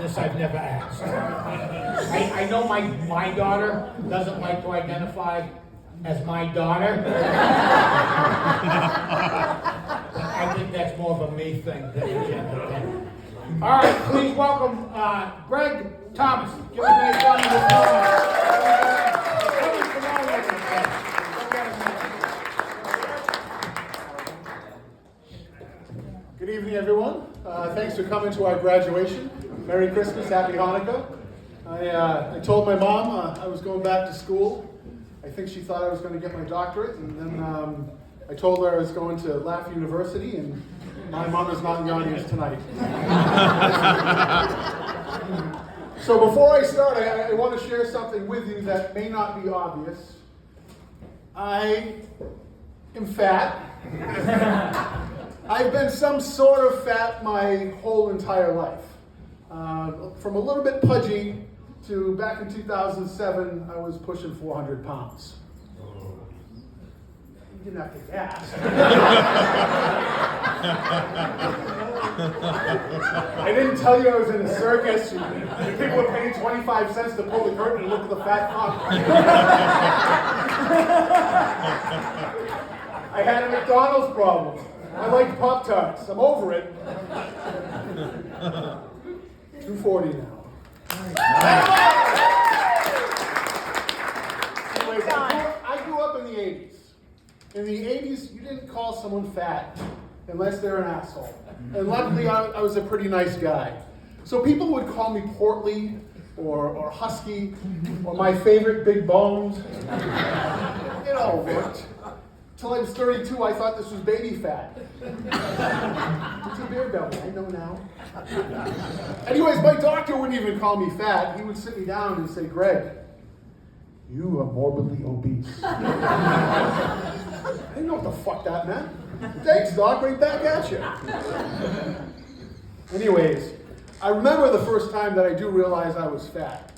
this I've never asked. I know my daughter doesn't like to identify as my daughter. I think that's more of a me thing than a gender thing. All right, please welcome Greg Thomas. Give a nice round of applause. Good evening, everyone. Thanks for coming to our graduation. Merry Christmas, Happy Hanukkah. I told my mom I was going back to school. I think she thought I was going to get my doctorate, and then I told her I was going to Laff University, and my mom is not in the audience tonight. So before I start, I want to share something with you that may not be obvious. I am fat. I've been some sort of fat my whole entire life. From a little bit pudgy to back in 2007, I was pushing 400 pounds. You didn't have to gasp. I didn't tell you I was in a circus. People were paying 25 cents to pull the curtain and look at the fat fuck. I had a McDonald's problem. I like Pop-Tarts. I'm over it. 240 now. Anyways, I grew up in the 80s. In the 80s, you didn't call someone fat unless they're an asshole. And luckily, I was a pretty nice guy. So people would call me portly or husky or my favorite big bones. It all worked. Till I was 32, I thought this was baby fat. It's a beer belly, I know now. Anyways, my doctor wouldn't even call me fat. He would sit me down and say, Greg, you are morbidly obese. I didn't know what the fuck that meant. Thanks, doc, right back at you. Anyways, I remember the first time that I do realize I was fat.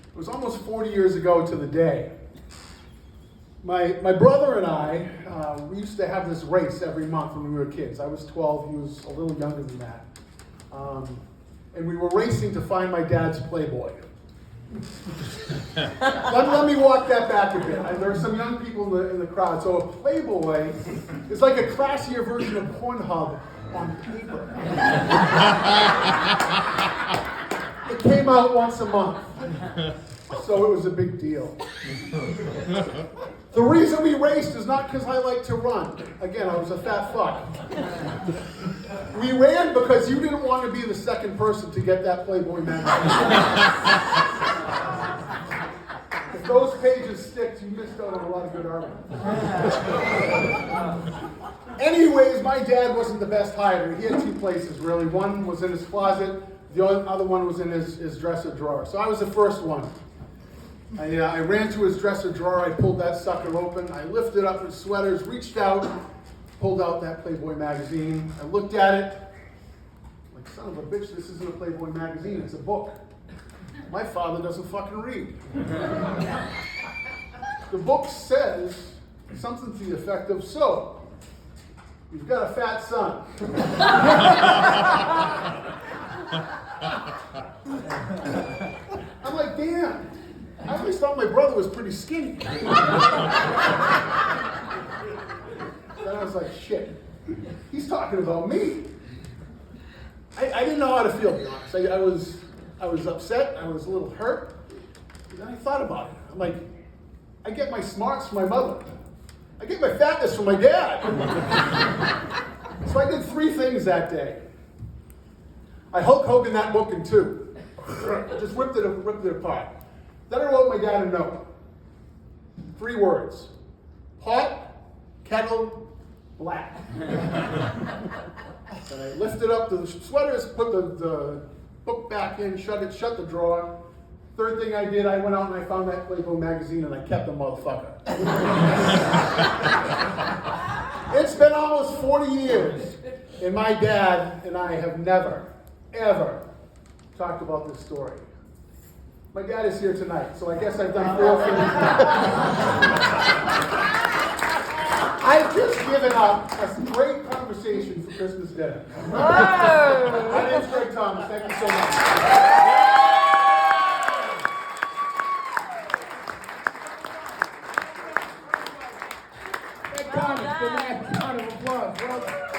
It was almost 40 years ago to the day. My brother and I, we used to have this race every month when we were kids. I was 12, he was a little younger than that. And we were racing to find my dad's Playboy. let me walk that back a bit. There are some young people in the crowd. So a Playboy is like a classier version of Pornhub on paper. It came out once a month. So it was a big deal. The reason we raced is not because I like to run. Again, I was a fat fuck. We ran because you didn't want to be the second person to get that Playboy magazine. If those pages stick, you missed out on a lot of good arguments. Anyways, my dad wasn't the best hider. He had two places, really. One was in his closet. The other one was in his dresser drawer. So I was the first one. I ran to his dresser drawer, I pulled that sucker open, I lifted up his sweaters, reached out, pulled out that Playboy magazine, I looked at it, like, son of a bitch, this isn't a Playboy magazine, it's a book. My father doesn't fucking read. The book says something to the effect of, so, you've got a fat son. I'm like, damn. I always thought my brother was pretty skinny. Then I was like, shit, he's talking about me. I didn't know how to feel, to be honest. I was upset, I was a little hurt. And then I thought about it. I'm like, I get my smarts from my mother. I get my fatness from my dad. So I did three things that day. I Hulk Hogan that book in two. Just ripped it apart. Then I wrote my dad a note. 3 words. Hot, kettle, black. And I lifted up the sweaters, put the book back in, shut the drawer. Third thing I did, I went out and I found that Playboy magazine and I kept the motherfucker. It's been almost 40 years, and my dad and I have never, ever talked about this story. My dad is here tonight, so I guess I've done 4 things. I've just given up a great conversation for Christmas dinner. Oh. My name's Greg Thomas. Thank you so much. Greg Thomas, give me that round of applause. Well done.